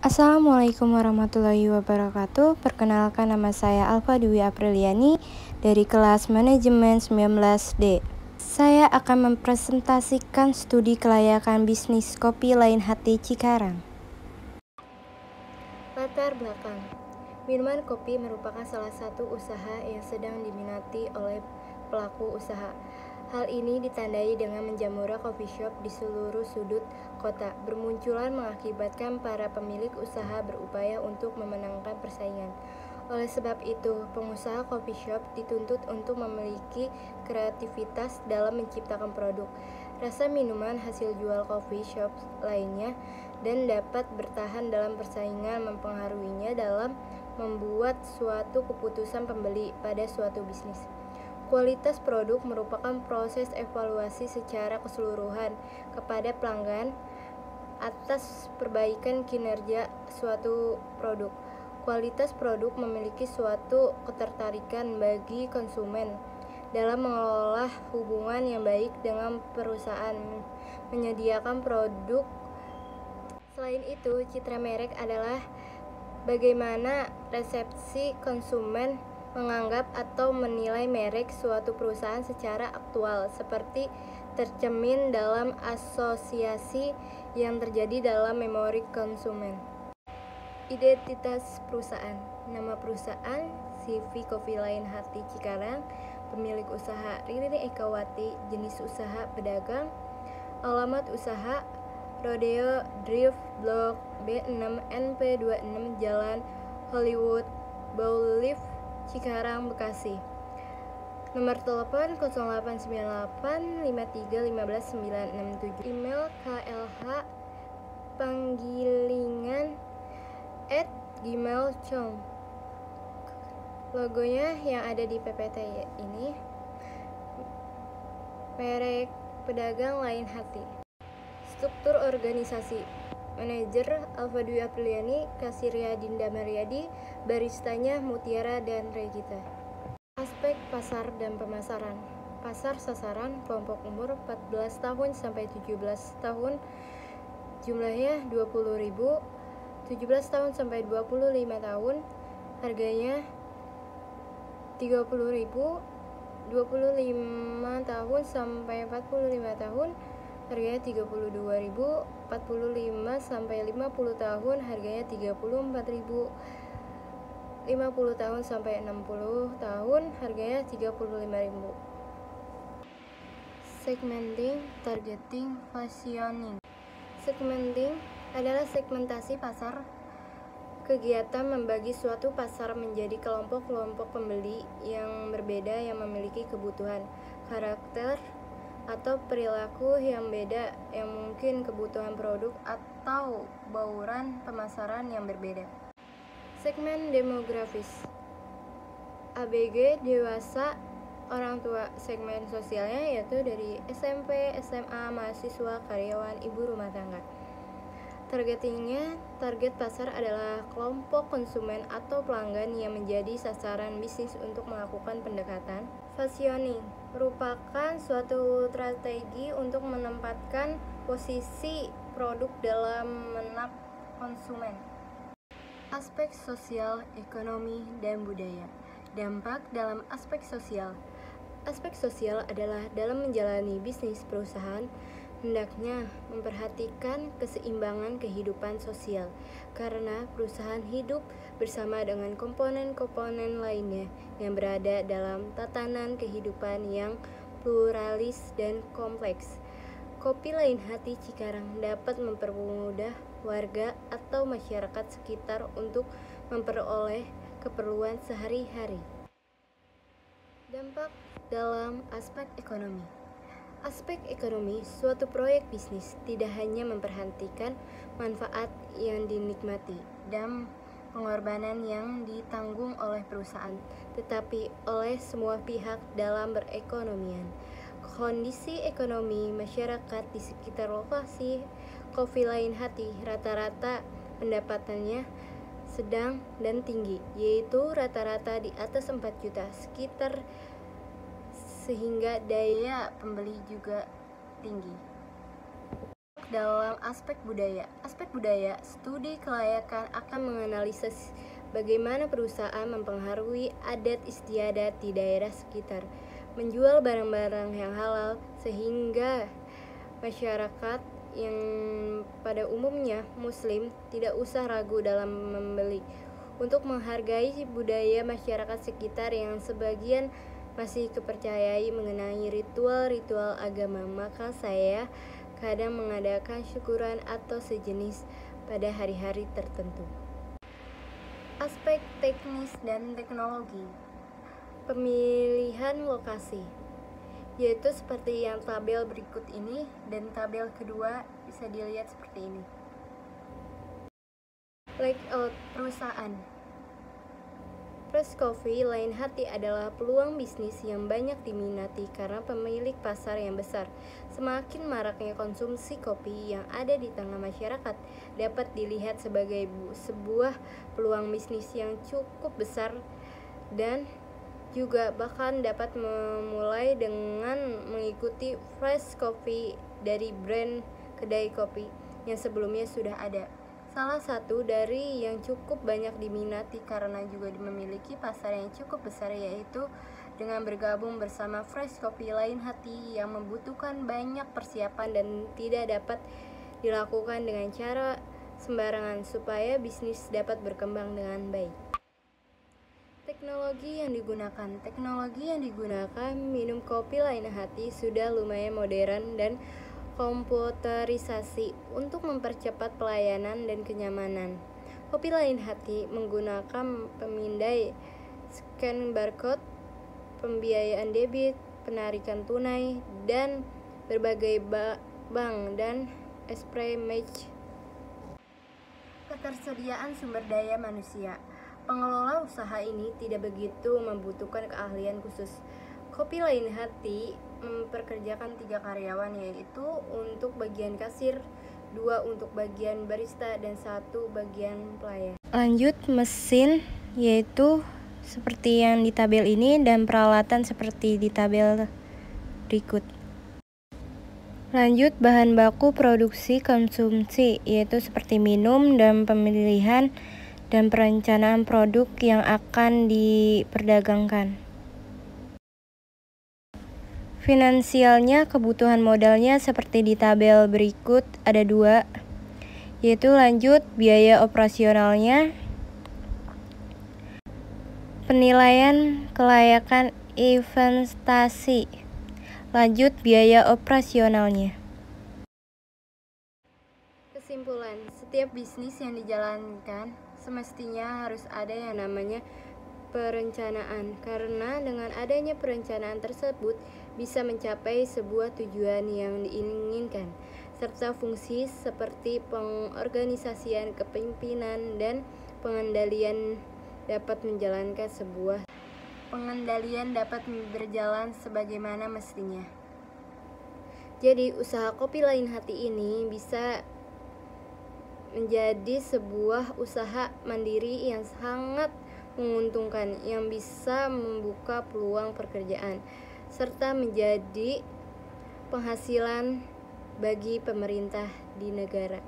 Assalamualaikum warahmatullahi wabarakatuh. Perkenalkan, nama saya Alfa Dwi Apriliani dari kelas Manajemen 19D. Saya akan mempresentasikan studi kelayakan bisnis kopi Lain Hati Cikarang. Latar belakang. Minuman kopi merupakan salah satu usaha yang sedang diminati oleh pelaku usaha. Hal ini ditandai dengan menjamurnya coffee shop di seluruh sudut kota. Bermunculan mengakibatkan para pemilik usaha berupaya untuk memenangkan persaingan. Oleh sebab itu, pengusaha coffee shop dituntut untuk memiliki kreativitas dalam menciptakan produk, rasa minuman hasil jual coffee shop lainnya, dan dapat bertahan dalam persaingan mempengaruhinya dalam membuat suatu keputusan pembeli pada suatu bisnis. Kualitas produk merupakan proses evaluasi secara keseluruhan kepada pelanggan atas perbaikan kinerja suatu produk. Kualitas produk memiliki suatu ketertarikan bagi konsumen dalam mengelola hubungan yang baik dengan perusahaan menyediakan produk. Selain itu, citra merek adalah bagaimana resepsi konsumen menganggap atau menilai merek suatu perusahaan secara aktual, seperti tercermin dalam asosiasi yang terjadi dalam memori konsumen. Identitas perusahaan. Nama perusahaan CV Kopi Lain Hati Cikarang, pemilik usaha Ririn Ekawati, jenis usaha pedagang, alamat usaha Rodeo Drive Blok B6 NP26 Jalan Hollywood Boulevard Cikarang, Bekasi. Nomor telepon 089853151967. Email klhpanggilingan@gmail.com. Logonya yang ada di PPT ini, merek pedagang Lain Hati. Struktur organisasi. Manajer Alfa Dwi Apriliani, kasirnya Dinda Mariadi, baristanya Mutiara dan Regita. Aspek pasar dan pemasaran. Pasar sasaran kelompok umur 14 tahun sampai 17 tahun, jumlahnya 20.000. 17 tahun sampai 25 tahun, harganya 30.000. 25 tahun sampai 45 tahun, harganya 32.000. 45 sampai 50 tahun, harganya 34.000. 50 tahun sampai 60 tahun, harganya 35.000. Segmenting, targeting, positioning. Segmenting adalah segmentasi pasar. Kegiatan membagi suatu pasar menjadi kelompok-kelompok pembeli yang berbeda yang memiliki kebutuhan, karakter, atau perilaku yang beda, yang mungkin kebutuhan produk atau bauran pemasaran yang berbeda. Segmen demografis. ABG, dewasa, orang tua. Segmen sosialnya yaitu dari SMP, SMA, mahasiswa, karyawan, ibu rumah tangga. Targetingnya, target pasar adalah kelompok konsumen atau pelanggan yang menjadi sasaran bisnis untuk melakukan pendekatan. Positioning merupakan suatu strategi untuk menempatkan posisi produk dalam benak konsumen. Aspek sosial, ekonomi, dan budaya. Dampak dalam aspek sosial. Aspek sosial adalah dalam menjalani bisnis perusahaan, hendaknya memperhatikan keseimbangan kehidupan sosial, karena perusahaan hidup bersama dengan komponen-komponen lainnya yang berada dalam tatanan kehidupan yang pluralis dan kompleks. Kopi Lain Hati Cikarang dapat mempermudah warga atau masyarakat sekitar untuk memperoleh keperluan sehari-hari. Dampak dalam aspek ekonomi. Aspek ekonomi, suatu proyek bisnis tidak hanya memperhatikan manfaat yang dinikmati dan pengorbanan yang ditanggung oleh perusahaan, tetapi oleh semua pihak dalam berekonomian. Kondisi ekonomi masyarakat di sekitar lokasi Kopi Lain Hati rata-rata pendapatannya sedang dan tinggi, yaitu rata-rata di atas 4 juta sekitar, sehingga daya pembeli juga tinggi. dalam aspek budaya. Aspek budaya, studi kelayakan akan menganalisis bagaimana perusahaan mempengaruhi adat istiadat di daerah sekitar, menjual barang-barang yang halal sehingga masyarakat yang pada umumnya muslim tidak usah ragu dalam membeli. Untuk menghargai budaya masyarakat sekitar yang sebagian masih kepercayai mengenai ritual-ritual agama, maka saya kadang mengadakan syukuran atau sejenis pada hari-hari tertentu. Aspek teknis dan teknologi. Pemilihan lokasi, yaitu seperti yang tabel berikut ini, dan tabel kedua bisa dilihat seperti ini. Layout perusahaan. Fresh Coffee Lain Hati adalah peluang bisnis yang banyak diminati karena pemilik pasar yang besar. Semakin maraknya konsumsi kopi yang ada di tengah masyarakat dapat dilihat sebagai sebuah peluang bisnis yang cukup besar, dan juga bahkan dapat memulai dengan mengikuti Fresh Coffee dari brand kedai kopi yang sebelumnya sudah ada. Salah satu dari yang cukup banyak diminati karena juga memiliki pasar yang cukup besar, yaitu dengan bergabung bersama Fresh Coffee Lain Hati yang membutuhkan banyak persiapan dan tidak dapat dilakukan dengan cara sembarangan supaya bisnis dapat berkembang dengan baik. Teknologi yang digunakan minum kopi Lain Hati sudah lumayan modern dan komputerisasi untuk mempercepat pelayanan dan kenyamanan. Kopi Lain Hati menggunakan pemindai, scan barcode, pembiayaan debit, penarikan tunai, dan berbagai bank dan spray match. Ketersediaan sumber daya manusia. Pengelola usaha ini tidak begitu membutuhkan keahlian khusus. Kopi Lain Hati memperkerjakan 3 karyawan, yaitu untuk bagian kasir, 2 untuk bagian barista, dan 1 bagian pelayan. Lanjut mesin, yaitu seperti yang di tabel ini, dan peralatan seperti di tabel berikut. Lanjut bahan baku produksi konsumsi, yaitu seperti minum dan pemilihan dan perencanaan produk yang akan diperdagangkan. Finansialnya, kebutuhan modalnya seperti di tabel berikut ada 2, yaitu lanjut biaya operasionalnya, penilaian kelayakan investasi, lanjut biaya operasionalnya. Kesimpulan, setiap bisnis yang dijalankan semestinya harus ada yang namanya perencanaan, karena dengan adanya perencanaan tersebut bisa mencapai sebuah tujuan yang diinginkan, serta fungsi seperti pengorganisasian, kepemimpinan, dan pengendalian dapat berjalan sebagaimana mestinya. Jadi usaha Kopi Lain Hati ini bisa menjadi sebuah usaha mandiri yang sangat menguntungkan, yang bisa membuka peluang pekerjaan serta menjadi penghasilan bagi pemerintah di negara.